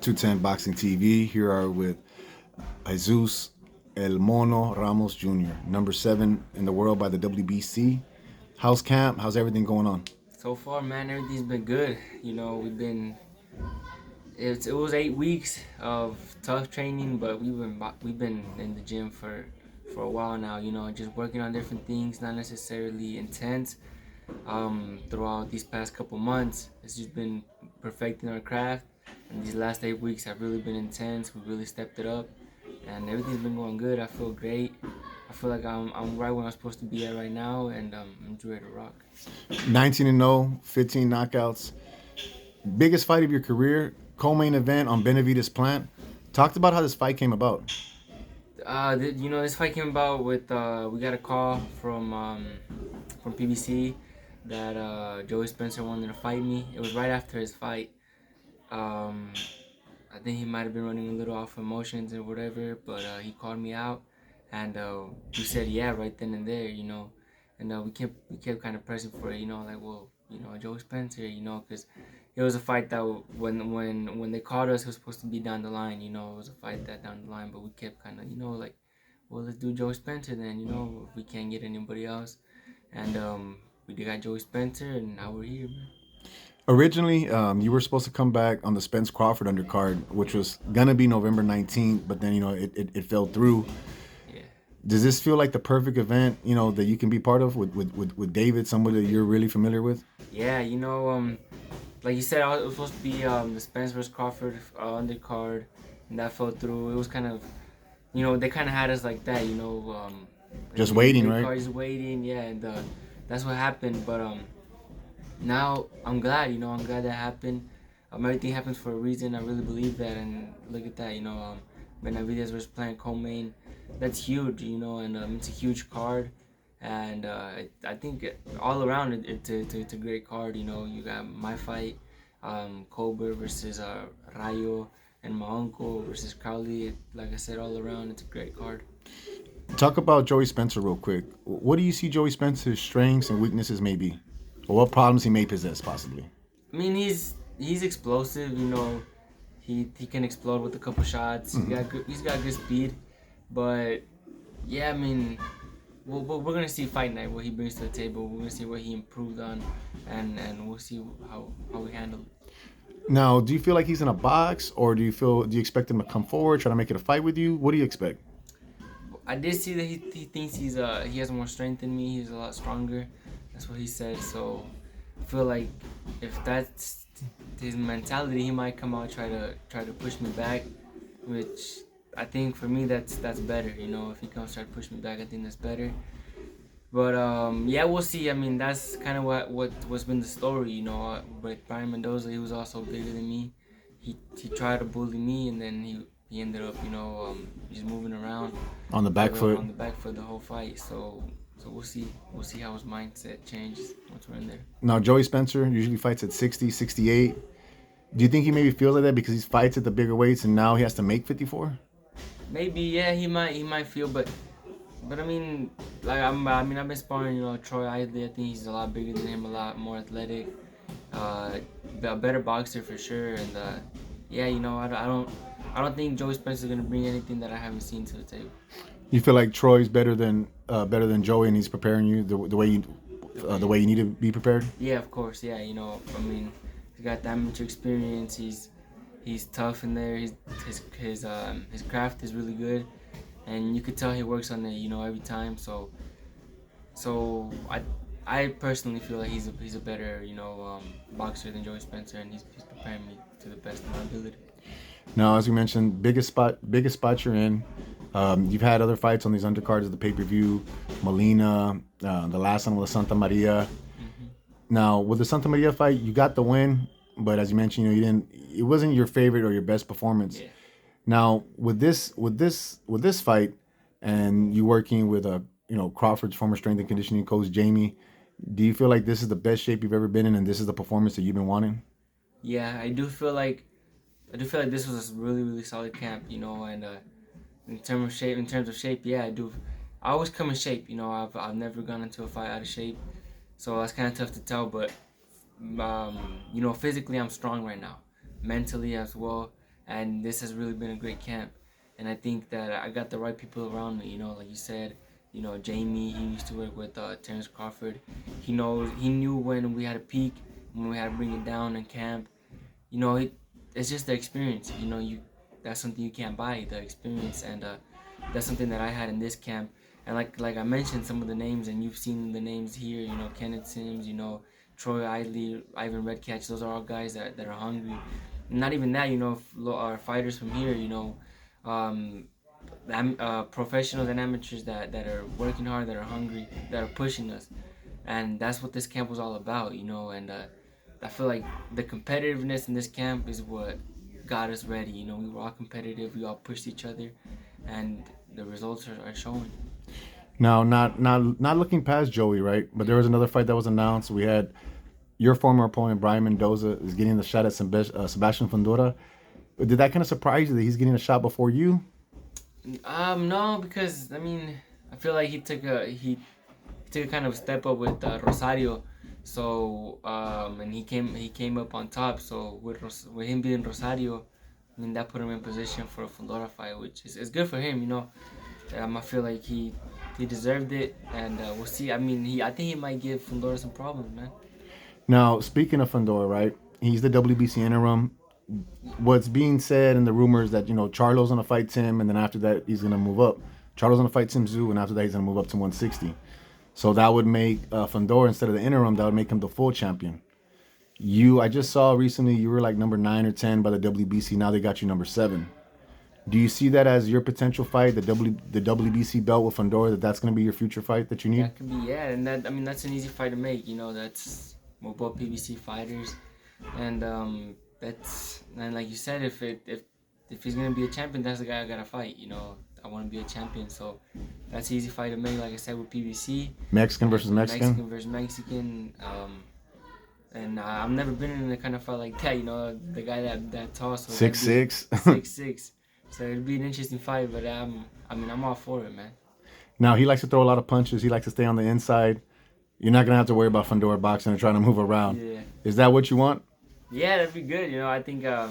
210 Boxing TV. Here are with Jesus El Mono Ramos Jr., number 7 in the world by the WBC. How's camp? How's everything going on? So far, man, everything's been good. It was 8 weeks of tough training, but we've been in the gym for a while now. Just working on different things, not necessarily intense. Throughout these past couple months, it's just been perfecting our craft. And these last 8 weeks have really been intense. We really stepped it up, and everything's been going good. I feel great. I feel like I'm right where I'm supposed to be at right now, and I'm just ready to rock. 19-0, 15 knockouts. Biggest fight of your career, co-main event on Benavides Plant. Talked about how this fight came about. This fight came about with we got a call from PBC that Joey Spencer wanted to fight me. It was right after his fight. Um, I think he might have been running a little off emotions or whatever, but he called me out, and we said yeah right then and there, and we kept kind of pressing for it, like, well, Joey Spencer, because it was a fight that when they called us, it was supposed to be down the line, it was a fight that down the line, but we kept kind of, like, well, let's do Joey Spencer then, if we can't get anybody else, and we got Joey Spencer, and now we're here, man. Originally, you were supposed to come back on the Spence Crawford undercard, which was gonna be November 19th, but then it fell through. Yeah. Does this feel like the perfect event, that you can be part of with David, somebody that you're really familiar with? Yeah, like you said, it was supposed to be the Spence versus Crawford undercard, and that fell through. It was kind of, they kind of had us like that, Just waiting, right? Just waiting, yeah, and that's what happened. But now I'm glad, I'm glad that happened. Everything happens for a reason. I really believe that, and look at that, Benavides versus playing co-main. That's huge, and it's a huge card. And I think all around it's a great card. You got my fight, Cobra versus Rayo, and my uncle versus Crowley. Like I said, all around it's a great card. Talk about Joey Spencer real quick. What do you see Joey Spencer's strengths and weaknesses may be? Or what problems he may possess, possibly? I mean, he's explosive. He can explode with a couple shots. He's got good speed, but yeah, I mean, we're gonna see fight night what he brings to the table. We're gonna see what he improved on, and we'll see how we handle it. Now, do you feel like he's in a box, or do you expect him to come forward, try to make it a fight with you? What do you expect? I did see that he thinks he has more strength than me. He's a lot stronger. That's what he said. So I feel like if that's his mentality, he might come out try to push me back, which I think for me that's better. If he comes try to push me back, I think that's better. But yeah, we'll see. I mean, that's kind of what's been the story. But Brian Mendoza, he was also bigger than me. He tried to bully me, and then he ended up just moving around On the back foot. on the back foot the whole fight. So we'll see how his mindset changes once we're in there. Now, Joey Spencer usually fights at 60, 68. Do you think he maybe feels like that because he fights at the bigger weights and now he has to make 54? Maybe, yeah, he might feel, but I mean, like I've been sparring, Troy Isley. I think he's a lot bigger than him, a lot more athletic, a better boxer for sure. And yeah, I don't think Joey Spencer is gonna bring anything that I haven't seen to the table. You feel like Troy's better than Joey, and he's preparing you the way you need to be prepared. Yeah, of course. Yeah, I mean, he's got that much experience. He's tough in there. His craft is really good, and you could tell he works on it, every time. So I personally feel like he's a better, boxer than Joey Spencer, and he's preparing me to the best of my ability. Now, as we mentioned, biggest spot you're in. You've had other fights on these undercards of the pay-per-view, Molina, the last one was Santa Maria. Now, with the Santa Maria fight, you got the win, but as you mentioned, it wasn't your favorite or your best performance. Yeah. Now, with this fight, and you working with Crawford's former strength and conditioning coach Jamie, do you feel like this is the best shape you've ever been in, and this is the performance that you've been wanting? Yeah, I do feel like this was a really, really solid camp, and in terms of shape, yeah, I do. I always come in shape, I've never gone into a fight out of shape, so that's kind of tough to tell. But physically, I'm strong right now, mentally as well, and this has really been a great camp. And I think that I got the right people around me. Like you said, Jamie. He used to work with Spence Crawford. He knew when we had a peak, when we had to bring it down in camp. It's just the experience. That's something you can't buy, the experience, and that's something that I had in this camp. And like I mentioned some of the names, and you've seen the names here. Kenneth Sims. Troy Idley, Ivan Redcatch. Those are all guys that are hungry. Not even that. Our fighters from here. Um, Professionals and amateurs that are working hard, that are hungry, that are pushing us, and that's what this camp was all about. And I feel like the competitiveness in this camp is what got us ready. We were all competitive, we all pushed each other, and the results are showing. Now, not looking past Joey, right? But there was another fight that was announced. We had your former opponent Brian Mendoza is getting the shot at Sebastian Fundora. Did that kind of surprise you that he's getting a shot before you? No, because I feel like he took a kind of step up with Rosario, so and he came up on top. So with him being Rosario, that put him in position for a Fundora fight, which is good for him. I feel like he deserved it, and we'll see. I think he might give Fundora some problems, man. Now, speaking of Fundora, right? He's the WBC interim. What's being said in the rumors that Charlo's gonna fight Tim, and then after that he's gonna move up. Charlo's gonna fight Tim Tszyu, and after that he's gonna move up to 160. So that would make Fundora, instead of the interim, that would make him the full champion. I just saw recently you were like number 9 or 10 by the WBC. Now they got you number 7. Do you see that as your potential fight, the WBC belt with Fundora? That's going to be your future fight that you need. That could be, yeah, and that's an easy fight to make. We're both PBC fighters, and like you said, if he's gonna be a champion, that's the guy I gotta fight. I want to be a champion, so that's an easy fight to make. Like I said, with PBC, Mexican versus Mexican. Mexican versus Mexican. And I've never been in a kind of fight like that. The guy that tall, so 6'6". 6'6". So it'd be an interesting fight, but I'm all for it, man. Now he likes to throw a lot of punches. He likes to stay on the inside. You're not gonna have to worry about Fundora boxing and trying to move around. Yeah. Is that what you want? Yeah, that'd be good. I think I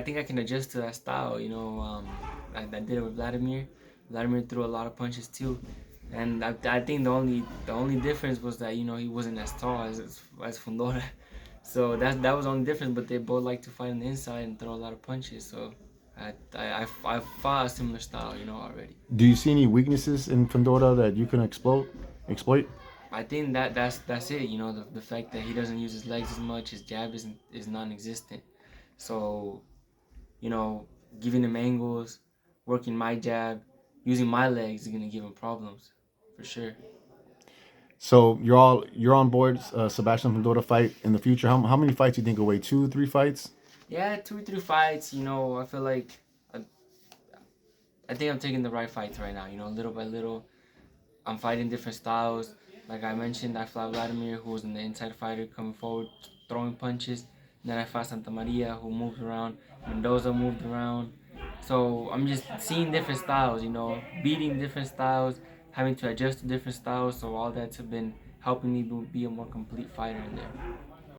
think I can adjust to that style. I did it with Vladimir. Vladimir threw a lot of punches too, and I think the only difference was that he wasn't as tall as Fundora. So that was the only difference. But they both like to fight on the inside and throw a lot of punches. So I fought a similar style, already. Do you see any weaknesses in Fundora that you can exploit? I think that's it. The fact that he doesn't use his legs as much, his jab is non-existent. So, giving him angles, working my jab, using my legs is gonna give him problems, for sure. So you're on board Sebastian Fundora fight in the future. How many fights do you think away? 2, 3 fights? Yeah, 2 or 3 fights. I feel like I think I'm taking the right fights right now. Little by little, I'm fighting different styles. Like I mentioned, I fought Vladimir, who was an inside fighter, coming forward, throwing punches. Then I fought Santa Maria, who moved around. Mendoza moved around. So I'm just seeing different styles, beating different styles, having to adjust to different styles. So all that's been helping me be a more complete fighter in there.